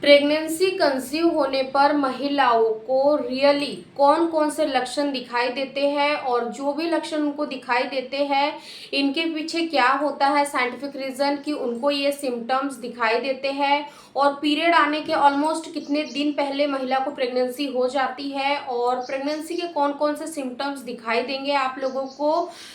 Pregnancy conceive होने पर महिलाओं को रियली कौन कौन से लक्षण दिखाई देते हैं और जो भी लक्षण उनको दिखाई देते हैं इनके पीछे क्या होता है साइंटिफिक रीज़न कि उनको ये सिम्टम्स दिखाई देते हैं और पीरियड आने के ऑलमोस्ट कितने दिन पहले महिला को प्रेगनेंसी हो जाती है और प्रेगनेंसी के कौन कौन से सिम्टम्स दिखाई देंगे आप लोगों को।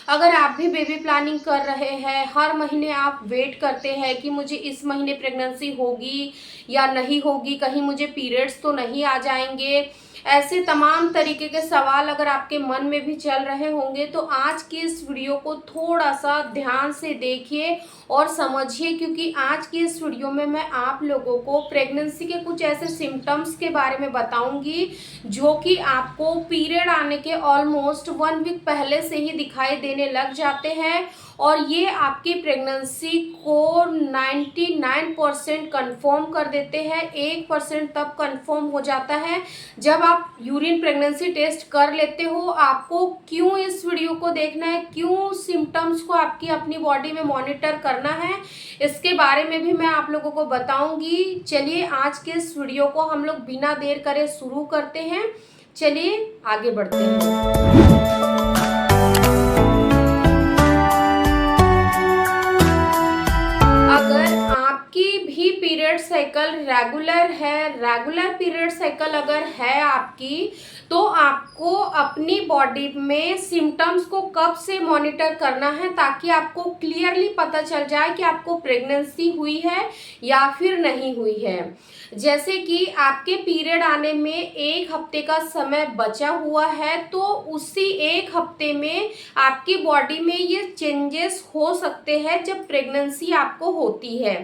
अगर आप भी बेबी प्लानिंग कर रहे हैं, हर महीने आप वेट करते हैं कि मुझे इस महीने प्रेगनेंसी होगी या नहीं होगी, कहीं मुझे पीरियड्स तो नहीं आ जाएंगे, ऐसे तमाम तरीके के सवाल अगर आपके मन में भी चल रहे होंगे तो आज की इस वीडियो को थोड़ा सा ध्यान से देखिए और समझिए, क्योंकि आज की इस वीडियो में मैं आप लोगों को प्रेगनेंसी के कुछ ऐसे सिम्टम्स के बारे में बताऊंगी जो कि आपको पीरियड आने के ऑलमोस्ट 1 वीक पहले से ही दिखाई देने लग जाते हैं और ये आपकी प्रेगनेंसी को 99% कंफर्म कर देते हैं। 1% तब कंफर्म हो जाता है जब आप यूरिन प्रेगनेंसी टेस्ट कर लेते हो। आपको क्यों इस वीडियो को देखना है, क्यों सिम्टम्स को आपकी अपनी बॉडी में मॉनिटर करना है, इसके बारे में भी मैं आप लोगों को बताऊंगी। चलिए आज के इस वीडियो को हम लोग बिना देर करे शुरू करते हैं। चलिए आगे बढ़ते हैं। अगर आपकी भी period cycle regular period cycle अगर है आपकी, तो आपको अपनी बॉडी में सिम्टम्स को कब से मॉनिटर करना है ताकि आपको क्लियरली पता चल जाए कि आपको प्रेगनेंसी हुई है या फिर नहीं हुई है। जैसे कि आपके पीरियड आने में 1 हफ्ते का समय बचा हुआ है, तो उसी 1 हफ्ते में आपकी बॉडी में ये चेंजेस हो सकते हैं जब प्रेगनेंसी आपको होती है।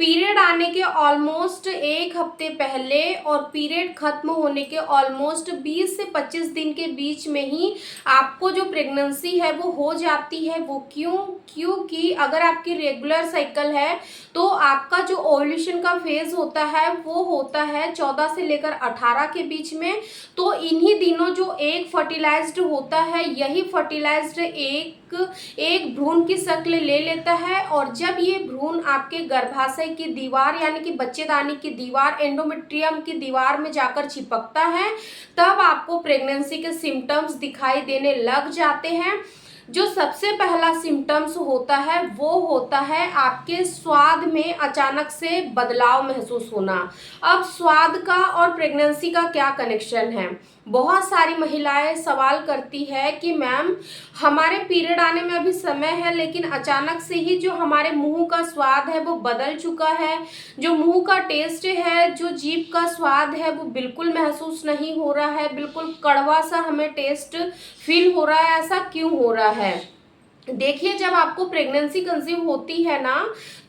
पीरियड आने के ऑलमोस्ट 1 हफ्ते पहले और पीरियड खत्म होने के ऑलमोस्ट 20 से 25 दिन के बीच में ही आपको जो प्रेगनेंसी है वो हो जाती है। वो क्योंकि अगर आपकी रेगुलर साइकिल है तो आपका जो ओव्यूलेशन का फेज होता है वो होता है 14 से लेकर 18 के बीच में। तो इन्हीं दिनों जो एक फर्टिलाइज्ड होता है, यही फर्टिलाइज्ड एक भ्रूण की शक्ल ले लेता है और जब ये भ्रूण आपके गर्भाशय की दीवार यानी कि बच्चेदानी की दीवार, एंडोमेट्रियम की दीवार में जाकर चिपकता है, तब आपको प्रेगनेंसी के सिम्टम्स दिखाई देने लग जाते हैं। जो सबसे पहला सिम्टम्स होता है वो होता है आपके स्वाद में अचानक से बदलाव महसूस होना। अब स्वाद का और प्रेगनेंसी का क्या कनेक्शन है? बहुत सारी महिलाएं सवाल करती है कि मैम हमारे पीरियड आने में अभी समय है लेकिन अचानक से ही जो हमारे मुंह का स्वाद है वो बदल चुका है, जो मुंह का टेस्ट है, जो जीभ का स्वाद है वो बिल्कुल महसूस नहीं हो रहा है, बिल्कुल कड़वा सा हमें टेस्ट फील हो रहा है। ऐसा क्यों हो रहा है? देखिए, जब आपको प्रेगनेंसी कंसीव होती है ना,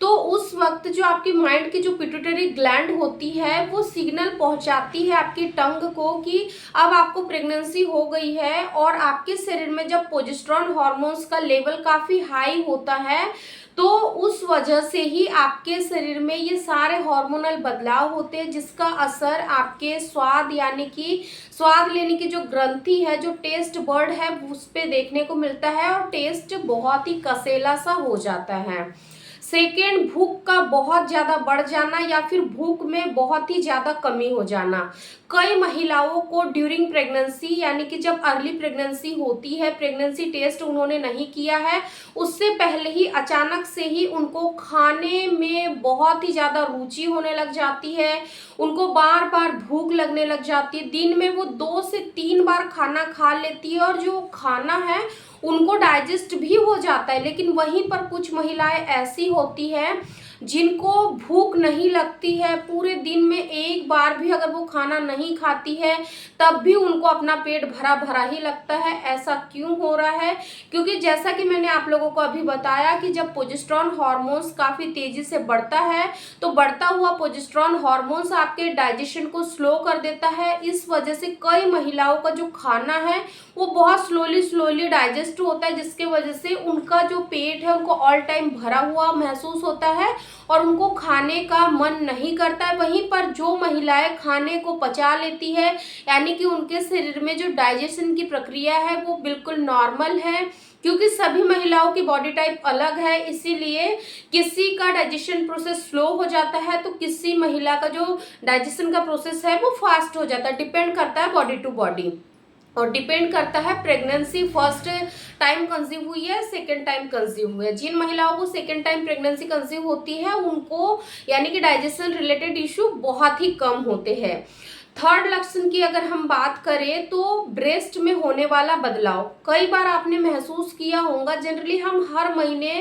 तो उस वक्त जो आपकी माइंड की जो पिट्यूटरी ग्लैंड होती है वो सिग्नल पहुंचाती है आपकी टंग को कि अब आपको प्रेगनेंसी हो गई है। और आपके शरीर में जब प्रोजेस्टेरोन हार्मोन्स का लेवल काफ़ी हाई होता है तो उस वजह से ही आपके शरीर में ये सारे हार्मोनल बदलाव होते हैं, जिसका असर आपके स्वाद यानी कि स्वाद लेने की जो ग्रंथि है, जो टेस्ट बर्ड है, उस पे देखने को मिलता है और टेस्ट बहुत ही कसेला सा हो जाता है। सेकेंड, भूख का बहुत ज़्यादा बढ़ जाना या फिर भूख में बहुत ही ज़्यादा कमी हो जाना। कई महिलाओं को ड्यूरिंग प्रेगनेंसी यानी कि जब अर्ली प्रेगनेंसी होती है, प्रेगनेंसी टेस्ट उन्होंने नहीं किया है, उससे पहले ही अचानक से ही उनको खाने में बहुत ही ज़्यादा रुचि होने लग जाती है, उनको बार बार भूख लगने लग जाती है। दिन में वो 2 से 3 बार खाना खा लेती है और जो खाना है उनको डाइजेस्ट भी हो जाता है। लेकिन वहीं पर कुछ महिलाएं ऐसी होती हैं जिनको भूख नहीं लगती है, पूरे दिन में एक बार भी अगर वो खाना नहीं खाती है तब भी उनको अपना पेट भरा भरा ही लगता है। ऐसा क्यों हो रहा है? क्योंकि जैसा कि मैंने आप लोगों को अभी बताया कि जब प्रोजेस्टेरोन हार्मोन्स काफ़ी तेज़ी से बढ़ता है तो बढ़ता हुआ प्रोजेस्टेरोन हार्मोन्स आपके डाइजेशन को स्लो कर देता है। इस वजह से कई महिलाओं का जो खाना है वो बहुत स्लोली डाइजेस्ट होता है, जिसके वजह से उनका जो पेट है उनको ऑल टाइम भरा हुआ महसूस होता है और उनको खाने का मन नहीं करता है। वहीं पर जो महिलाएं खाने को पचा लेती है यानी कि उनके शरीर में जो डाइजेशन की प्रक्रिया है वो बिल्कुल नॉर्मल है, क्योंकि सभी महिलाओं की बॉडी टाइप अलग है, इसीलिए किसी का डाइजेशन प्रोसेस स्लो हो जाता है तो किसी महिला का जो डाइजेशन का प्रोसेस है वो फास्ट हो जाता है। डिपेंड करता है बॉडी टू बॉडी, और डिपेंड करता है प्रेगनेंसी फर्स्ट टाइम कंसीव हुई है सेकेंड टाइम कंसीव हुई है। जिन महिलाओं को सेकेंड टाइम प्रेगनेंसी कंसीव होती है उनको यानी कि डाइजेशन रिलेटेड इश्यू बहुत ही कम होते हैं। थर्ड लक्षण की अगर हम बात करें तो ब्रेस्ट में होने वाला बदलाव। कई बार आपने महसूस किया होगा, जनरली हम हर महीने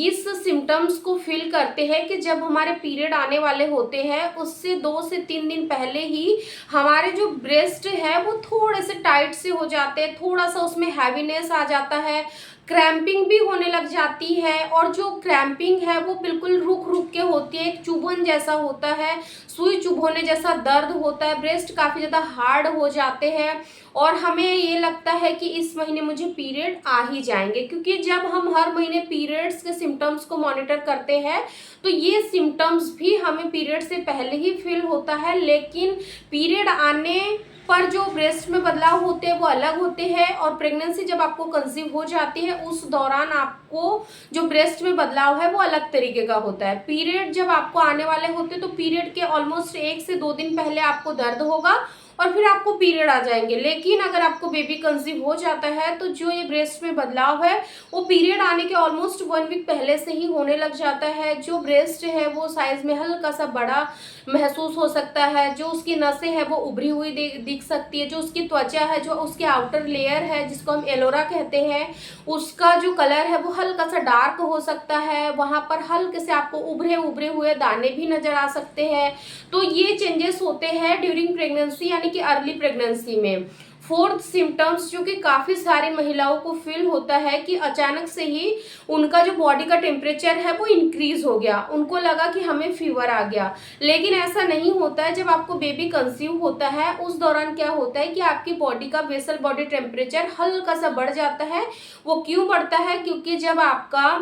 इस सिम्टम्स को फील करते हैं कि जब हमारे पीरियड आने वाले होते हैं उससे 2 से 3 दिन पहले ही हमारे जो ब्रेस्ट है वो थोड़े से टाइट से हो जाते हैं, थोड़ा सा उसमें हैवीनेस आ जाता है, क्रैम्पिंग भी होने लग जाती है। और जो क्रैम्पिंग है वो बिल्कुल रुक रुक के होती है, एक चुभन जैसा होता है, सुई चुभोने जैसा दर्द होता है, ब्रेस्ट काफ़ी ज़्यादा हार्ड हो जाते हैं और हमें ये लगता है कि इस महीने मुझे पीरियड आ ही जाएंगे। क्योंकि जब हम हर महीने पीरियड्स के सिम्टम्स को मॉनिटर करते हैं तो ये सिम्टम्स भी हमें पीरियड से पहले ही फील होता है, लेकिन पीरियड आने पर जो ब्रेस्ट में बदलाव होते हैं वो अलग होते हैं। और प्रेगनेंसी जब आपको कंसीव हो जाती है उस दौरान आपको जो ब्रेस्ट में बदलाव है वो अलग तरीके का होता है। पीरियड जब आपको आने वाले होते हैं तो पीरियड के ऑलमोस्ट 1 से 2 दिन पहले आपको दर्द होगा और फिर आपको पीरियड आ जाएंगे। लेकिन अगर आपको बेबी कंसीव हो जाता है तो जो ये ब्रेस्ट में बदलाव है वो पीरियड आने के ऑलमोस्ट 1 वीक पहले से ही होने लग जाता है। जो ब्रेस्ट है वो साइज में हल्का सा बड़ा महसूस हो सकता है, जो उसकी नसें हैं वो उभरी हुई दिख सकती है, जो उसकी त्वचा है, जो उसकी आउटर लेयर है जिसको हम एलोरा कहते हैं, उसका जो कलर है वो हल्का सा डार्क हो सकता है, वहाँ पर हल्के से आपको उभरे उभरे हुए दाने भी नजर आ सकते हैं। तो ये चेंजेस होते हैं ड्यूरिंग प्रेगनेंसी यानी कि अर्ली प्रेगनेंसी में। फोर्थ सिम्टम्स जो कि काफ़ी सारी महिलाओं को फील होता है कि अचानक से ही उनका जो बॉडी का टेम्परेचर है वो इंक्रीज हो गया, उनको लगा कि हमें फीवर आ गया। लेकिन ऐसा नहीं होता है। जब आपको बेबी कंसीव होता है उस दौरान क्या होता है कि आपकी बॉडी का बेसल बॉडी टेम्परेचर हल्का सा बढ़ जाता है। वो क्यों बढ़ता है? क्योंकि जब आपका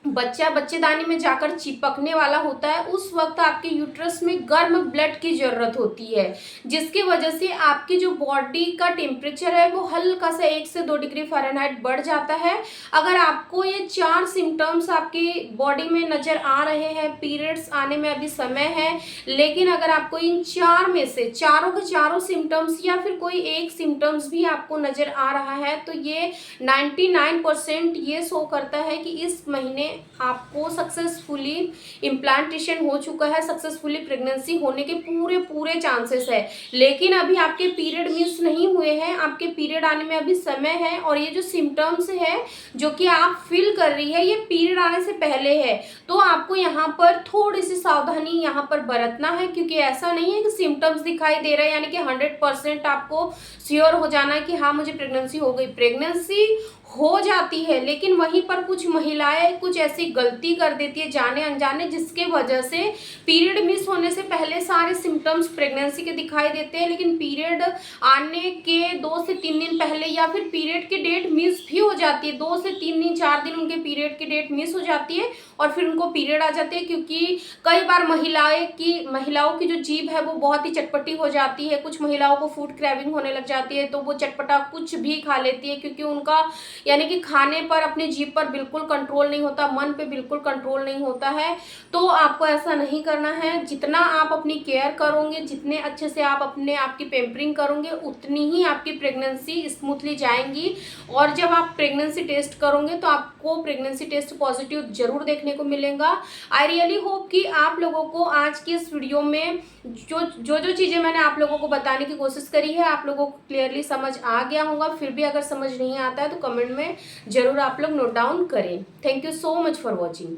बच्चा बच्चेदानी में जाकर चिपकने वाला होता है उस वक्त आपके यूट्रस में गर्म ब्लड की जरूरत होती है, जिसकी वजह से आपकी जो बॉडी का टेम्परेचर है वो हल्का सा 1 से 2 डिग्री फ़ारेनहाइट बढ़ जाता है। अगर आपको ये 4 सिम्टम्स आपकी बॉडी में नज़र आ रहे हैं, पीरियड्स आने में अभी समय है, लेकिन अगर आपको इन 4 में से चारों के चारों सिम्टम्स या फिर कोई एक सिम्टम्स भी आपको नज़र आ रहा है तो ये 99% ये शो करता है कि इस महीने आपको सक्सेसफुली इम्प्लांटेशन हो चुका है, सक्सेसफुली प्रेगनेंसी होने के पूरे पूरे चांसेस है। लेकिन अभी आपके पीरियड मिस नहीं हुए हैं, आपके पीरियड आने में अभी समय है। और ये जो सिम्टम्स है जो कि आप फील कर रही है ये पीरियड आने से पहले है, तो आपको यहाँ पर थोड़ी सी सावधानी यहाँ पर बरतना है। क्योंकि ऐसा नहीं है कि सिम्टम्स दिखाई दे रहा है यानी कि 100% आपको श्योर हो जाना है कि हाँ मुझे प्रेगनेंसी हो गई। प्रेगनेंसी हो जाती है लेकिन वहीं पर कुछ महिलाएं कुछ ऐसी गलती कर देती है जाने अनजाने, जिसके वजह से पीरियड मिस होने से पहले सारे सिम्टम्स प्रेगनेंसी के दिखाई देते हैं, लेकिन पीरियड आने के 2 से 3 दिन पहले या फिर पीरियड की डेट मिस भी हो जाती है, 2 से 3 दिन 4 दिन उनके पीरियड की डेट मिस हो जाती है और फिर उनको पीरियड आ जाते हैं। क्योंकि कई बार महिलाओं की जो जीभ है वो बहुत ही चटपटी हो जाती है, कुछ महिलाओं को फूड क्रेविंग होने लग जाती है तो वो चटपटा कुछ भी खा लेती है, क्योंकि उनका यानी कि खाने पर अपनी जीभ पर बिल्कुल कंट्रोल नहीं होता, मन पे बिल्कुल कंट्रोल नहीं होता है। तो आपको ऐसा नहीं करना है। जितना आप अपनी केयर करोगे, जितने अच्छे से आप अपने आपकी पेम्परिंग करोगे, उतनी ही आपकी प्रेगनेंसी स्मूथली जाएंगी। और जब आप प्रेगनेंसी टेस्ट करोगे तो आपको प्रेगनेंसी टेस्ट पॉजिटिव जरूर देखने को मिलेगा। आई रियली होप कि आप लोगों को आज की इस वीडियो में जो चीज़ें मैंने आप लोगों को बताने की कोशिश करी है आप लोगों को क्लियरली समझ आ गया होगा। फिर भी अगर समझ नहीं आता है तो कमेंट में जरूर आप लोग नोट डाउन करें। Thank you so much for watching.